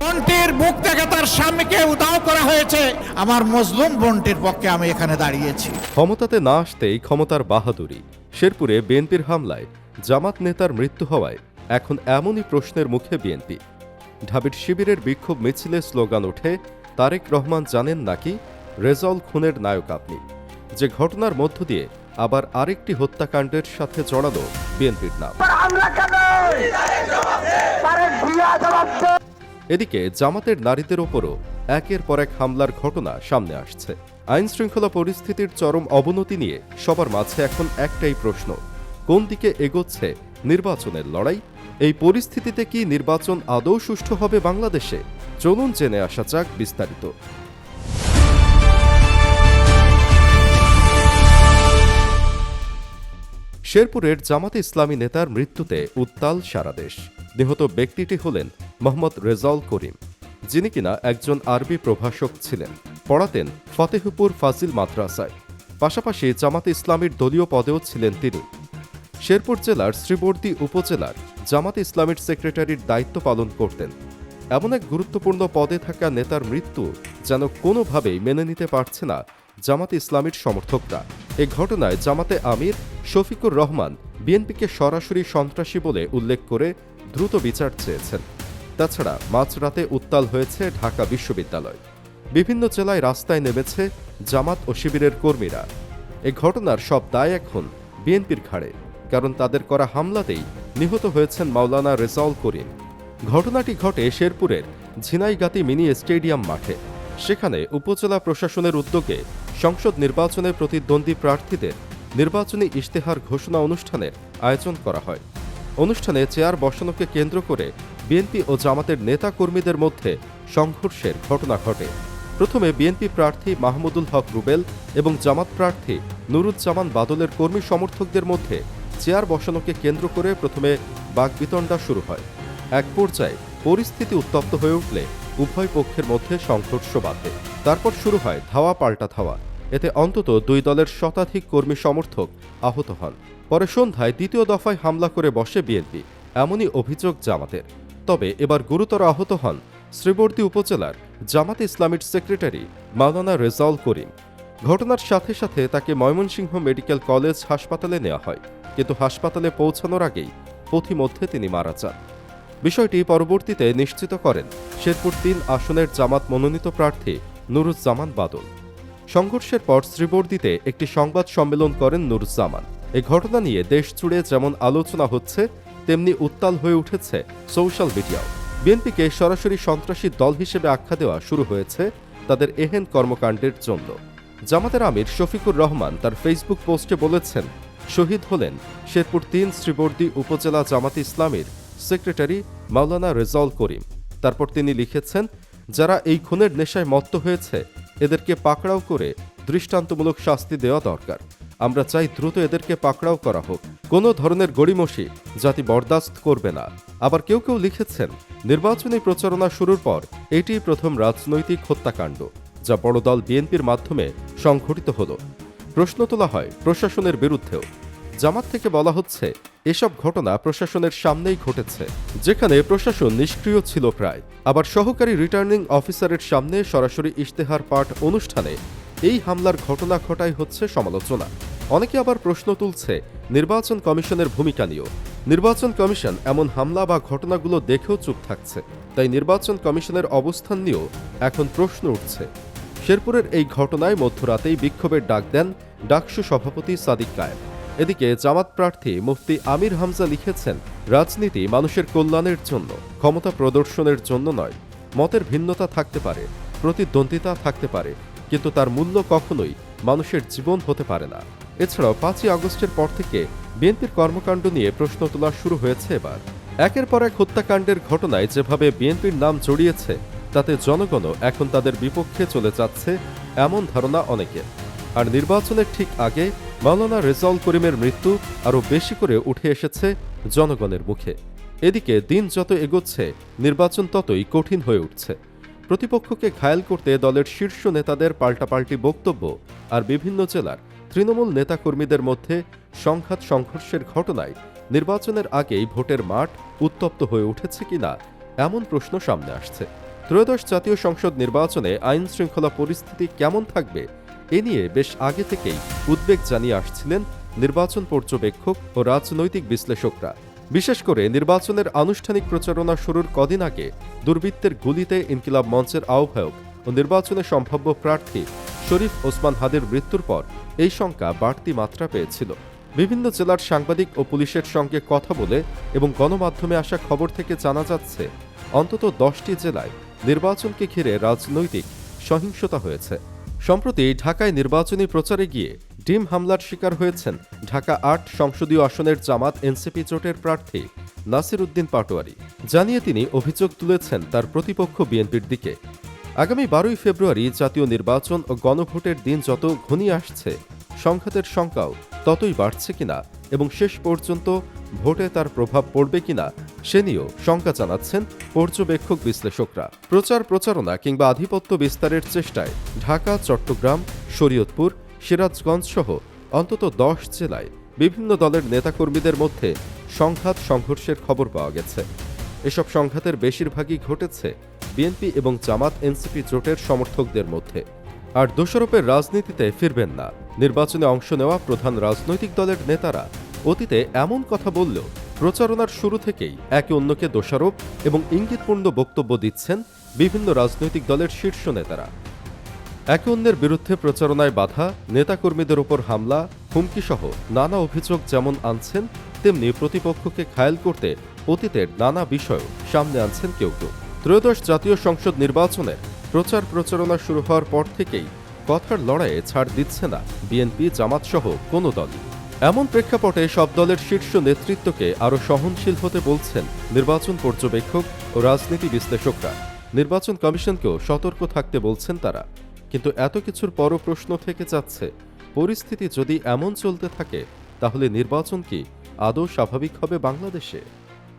বোনটির মুখ থেকে তার স্বামীকে উধাও করা হয়েছে। আমার মজলুম বোনটির পক্ষে আমি এখানে দাঁড়িয়েছি। ক্ষমতাতে না আসতেই ক্ষমতার বাহাদুরি। শেরপুরে বিএনপির হামলায় জামাত নেতার মৃত্যু হওয়ায় এখন এমনই প্রশ্নের মুখে বিএনপি। ঢাবির শিবিরের বিক্ষোভ মিছিলে স্লোগান ওঠে, তারেক রহমান জানেন নাকি রেজাউল খুনের নায়ক আপনি। যে ঘটনার মধ্য দিয়ে আবার আরেকটি হত্যাকাণ্ডের সাথে জড়ালো বিএনপির নাম। এদিকে জামাতের নারীদের ওপরও একের পর এক হামলার ঘটনা সামনে আসছে। আইন শৃঙ্খলা পরিস্থিতির চরম অবনতি নিয়ে সবার মাঝে এখন একটাই প্রশ্ন, কোন দিকে এগোচ্ছে নির্বাচনের লড়াই? এই পরিস্থিতিতে কি নির্বাচন আদৌ সুষ্ঠু হবে বাংলাদেশে? চলুন জেনে আসা যাক বিস্তারিত। শেরপুরের জামাতে ইসলামী নেতার মৃত্যুতে উত্তাল সারা দেশ। নিহত ব্যক্তিটি হলেন মোহাম্মদ রেজাউল করিম, যিনি কিনা একজন আরবি প্রভাষক ছিলেন। পড়াতেন ফতেহপুর ফাজিল মাদ্রাসায়, পাশাপাশি জামাতে ইসলামীর দলীয় পদেও ছিলেন তিনি। শেরপুর জেলার শ্রীবর্দী উপজেলার জামাতে ইসলামীর সেক্রেটারির দায়িত্ব পালন করতেন। এমন এক গুরুত্বপূর্ণ পদে থাকা নেতার মৃত্যু যেন কোনোভাবেই মেনে নিতে পারছে না জামাতে ইসলামীর সমর্থকরা। এ ঘটনায় জামাতে আমির শফিকুর রহমান বিএনপিকে সরাসরি সন্ত্রাসী বলে উল্লেখ করে দ্রুত বিচার চেয়েছেন। তাছাড়া মাঝরাতে উত্তাল হয়েছে ঢাকা বিশ্ববিদ্যালয়। বিভিন্ন জেলায় রাস্তায় নেমেছে জামাত ও শিবিরের কর্মীরা। এ ঘটনার সব দায় এখন বিএনপির ঘাড়ে, কারণ তাদের করা হামলাতেই নিহত হয়েছেন মাওলানা রেজাউল করিম। ঘটনাটি ঘটে শেরপুরের ঝিনাইগাতি মিনি স্টেডিয়াম মাঠে। সেখানে উপজেলা প্রশাসনের উদ্যোগে সংসদ নির্বাচনে প্রতিদ্বন্দ্বী প্রার্থীদের নির্বাচনী ইশতেহার ঘোষণা অনুষ্ঠানের আয়োজন করা হয়। অনুষ্ঠানে চেয়ার বসানোকে কেন্দ্র করে বিএনপি ও জামাতের নেতা কর্মীদের মধ্যে সংঘর্ষের ঘটনা ঘটে। প্রথমে বিএনপি প্রার্থী মাহমুদুল হক রুবেল এবং জামাত প্রার্থী নুরুজ্জামান বাদলের কর্মী সমর্থকদের মধ্যে চেয়ার বসানোকে কেন্দ্র করে প্রথমে বাকবিতণ্ডা শুরু হয়। এক পর্যায়ে পরিস্থিতি উত্তপ্ত হয়ে উঠলে উভয় পক্ষের মধ্যে সংঘর্ষ বাধে। তারপর শুরু হয় ধাওয়া পাল্টা ধাওয়া। এতে অন্তত দুই দলের শতাধিক কর্মী সমর্থক আহত হন। পরে সন্ধ্যায় দ্বিতীয় দফায় হামলা করে বসে বিএনপি, এমনই অভিযোগ জামাতের। তবে এবার গুরুতর আহত হন শ্রীবর্দী উপজেলার জামাতে ইসলামীর সেক্রেটারি মাওলানা রেজাউল করিম। ঘটনার সাথে সাথে তাকে ময়মনসিংহ মেডিকেল কলেজ হাসপাতালে নেওয়া হয়, কিন্তু হাসপাতালে পৌঁছানোর আগেই পথিমধ্যে তিনি মারা যান। বিষয়টি পরবর্তীতে নিশ্চিত করেন শেরপুর ৩ আসনের জামাত মনোনীত প্রার্থী নুরুজ্জামান বাদল। সংঘর্ষের পর শ্রীবর্দীতে একটি সংবাদ সম্মেলন করেন নুরুজ্জামান। এই ঘটনা নিয়ে দেশ জুড়ে যেমন আলোচনা হচ্ছে, তেমনি উত্তাল হয়ে উঠেছে সোশ্যাল মিডিয়াও। বিএনপিকে সরাসরি সন্ত্রাসী দল হিসেবে আখ্যা দেওয়া শুরু হয়েছে তাদের এহেন কর্মকাণ্ডের জন্য। জামাতের আমির শফিকুর রহমান তার ফেসবুক পোস্টে বলেছেন, শহীদ হলেন শেরপুর ৩ শ্রীবর্দী উপজেলা জামাতে ইসলামীর সেক্রেটারি মাওলানা রেজাউল করিম। তারপর তিনি লিখেছেন, যারা এই খুনের নেশায় মত্ত হয়েছে এদেরকে পাকড়াও করে দৃষ্টান্তমূলক শাস্তি দেওয়া দরকার। আমরা চাই দ্রুত এদেরকে পাকড়াও করা হোক। কোনো ধরনের গড়িমসি জাতি বরদাস্ত করবে না। আবার কেউ কেউ লিখেছেন, নির্বাচনী প্রচারণা শুরুর পর এটি প্রথম রাজনৈতিক হত্যাকাণ্ড যা বড় দল বিএনপির মাধ্যমে সংঘটিত হল। প্রশ্ন তোলা হয় প্রশাসনের বিরুদ্ধেও। জামাত থেকে বলা হচ্ছে, এসব ঘটনা প্রশাসনের সামনেই ঘটেছে, যেখানে প্রশাসন নিষ্ক্রিয় ছিল প্রায়। আবার সহকারী রিটার্নিং অফিসারের সামনে সরাসরি ইশতেহার পাঠ অনুষ্ঠানে এই হামলার ঘটনা ঘটাই হচ্ছে সমালোচনা। অনেকে আবার প্রশ্ন তুলছে নির্বাচন কমিশনের ভূমিকা নিয়েও। নির্বাচন কমিশন এমন হামলা বা ঘটনাগুলো দেখেও চুপ থাকছে, তাই নির্বাচন কমিশনের অবস্থান নিয়েও এখন প্রশ্ন উঠছে। শেরপুরের এই ঘটনায় মধ্যরাতেই বিক্ষোভের ডাক দেন ডাকসু সভাপতি সাদিক কায়েম। এদিকে জামাত প্রার্থী মুফতি আমির হামজা লিখেছেন, রাজনীতি মানুষের কল্যাণের জন্য, ক্ষমতা প্রদর্শনের জন্য নয়। মতের ভিন্নতা থাকতে পারে, প্রতিদ্বন্দ্বিতা থাকতে পারে, কিন্তু তার মূল্য কখনোই মানুষের জীবন হতে পারে না। এছাড়াও ৫ই আগস্টের পর থেকে বিএনপির কর্মকাণ্ড নিয়ে প্রশ্ন তোলা শুরু হয়েছে এবার। একের পর এক হত্যাকাণ্ডের ঘটনায় যেভাবে বিএনপির নাম জড়িয়েছে, তাতে জনগণও এখন তাদের বিপক্ষে চলে যাচ্ছে এমন ধারণা অনেকের। আর নির্বাচনের ঠিক আগে মাওলানা রেজাউল করিমের মৃত্যু আরও বেশি করে উঠে এসেছে জনগণের মুখে। এদিকে দিন যত এগোচ্ছে নির্বাচন ততই কঠিন হয়ে উঠছে। প্রতিপক্ষকে ঘায়েল করতে দলের শীর্ষ নেতাদের পাল্টাপাল্টি বক্তব্য আর বিভিন্ন জেলার তৃণমূল নেতাকর্মীদের মধ্যে সংঘাত সংঘর্ষের ঘটনায় নির্বাচনের আগেই ভোটের মাঠ উত্তপ্ত হয়ে উঠেছে কিনা এমন প্রশ্ন সামনে আসছে। ত্রয়োদশ জাতীয় সংসদ নির্বাচনে আইন শৃঙ্খলা পরিস্থিতি কেমন থাকবে এ নিয়ে বেশ আগে থেকেই উদ্বেগ জানিয়ে আসছিলেন নির্বাচন পর্যবেক্ষক ও রাজনৈতিক বিশ্লেষকরা। বিশেষ করে নির্বাচনের আনুষ্ঠানিক প্রচারণা শুরুর কদিন আগে দুর্বৃত্তের গুলিতে ইনকিলাব মঞ্চের আহ্বায়ক ও নির্বাচনে সম্ভাব্য প্রার্থী শরীফ ওসমান হাদির মৃত্যুর পর এই শঙ্কা বাড়তি মাত্রা পেয়েছিল। বিভিন্ন জেলার সাংবাদিক ও পুলিশের সঙ্গে কথা বলে এবং গণমাধ্যমে আসা খবর থেকে জানা যাচ্ছে অন্তত 10টি জেলায় নির্বাচনকে ঘিরে রাজনৈতিক সহিংসতা হয়েছে। সম্প্রতি ঢাকায় নির্বাচনী প্রচারে গিয়ে ডিম হামলার শিকার হয়েছেন ঢাকা ৮ সংসদীয় আসনের জামাত এনসিপি জোটের প্রার্থী নাসির উদ্দিন পাটোয়ারি। জানিয়ে তিনি অভিযোগ তুলেছেন তার প্রতিপক্ষ বিএনপির দিকে। আগামী 12ই ফেব্রুয়ারি জাতীয় নির্বাচন ও গণভোটের দিন যত ঘনিয়ে আসছে, সংঘাতের সংখ্যাও ততই বাড়ছে কিনা এবং শেষ পর্যন্ত ভোটে তার প্রভাব পড়বে কিনা সে নিয়েও শঙ্কা জানাচ্ছেন পর্যবেক্ষক বিশ্লেষকরা। প্রচারণা কিংবা আধিপত্য বিস্তারের চেষ্টায় ঢাকা, চট্টগ্রাম, শরীয়তপুর, সিরাজগঞ্জ সহ অন্তত 10 জেলায় বিভিন্ন দলের নেতাকর্মীদের মধ্যে সংঘর্ষের খবর পাওয়া গেছে। এসব সংঘাতের বেশিরভাগই ঘটেছে বিএনপি এবং জামাত এনসিপি জোটের সমর্থকদের মধ্যে। আর দোষারোপের রাজনীতিতে ফিরবেন না। নির্বাচনে অংশ নেওয়া প্রধান রাজনৈতিক দলের নেতারা অতীতে এমন কথা বললেও প্রচারণার শুরু থেকেই একে অন্যকে দোষারোপ এবং ইঙ্গিতপূর্ণ বক্তব্য দিচ্ছেন বিভিন্ন রাজনৈতিক দলের শীর্ষ নেতারা। একে অন্যের বিরুদ্ধে প্রচারণায় বাধা, নেতাকর্মীদের ওপর হামলা, হুমকিসহ নানা অভিযোগ যেমন আনছেন, তেমনি প্রতিপক্ষকে ঘায়েল করতে অতীতের নানা বিষয়ও সামনে আনছেন কেউ কেউ। ত্রয়োদশ জাতীয় সংসদ নির্বাচনের প্রচারণা শুরু হওয়ার পর থেকেই কথার লড়াইয়ে ছাড় দিচ্ছে না বিএনপি, জামাত সহ কোনো দলই। এমন প্রেক্ষাপটে সব দলের শীর্ষ নেতৃত্বকে আরও সহনশীল হতে বলছেন নির্বাচন পর্যবেক্ষক ও রাজনীতি বিশ্লেষকরা। নির্বাচন কমিশনকেও সতর্ক থাকতে বলছেন তারা। কিন্তু এত কিছুর পরও প্রশ্ন থেকে যাচ্ছে, পরিস্থিতি যদি এমন চলতে থাকে তাহলে নির্বাচন কি আদৌ স্বাভাবিক হবে বাংলাদেশে?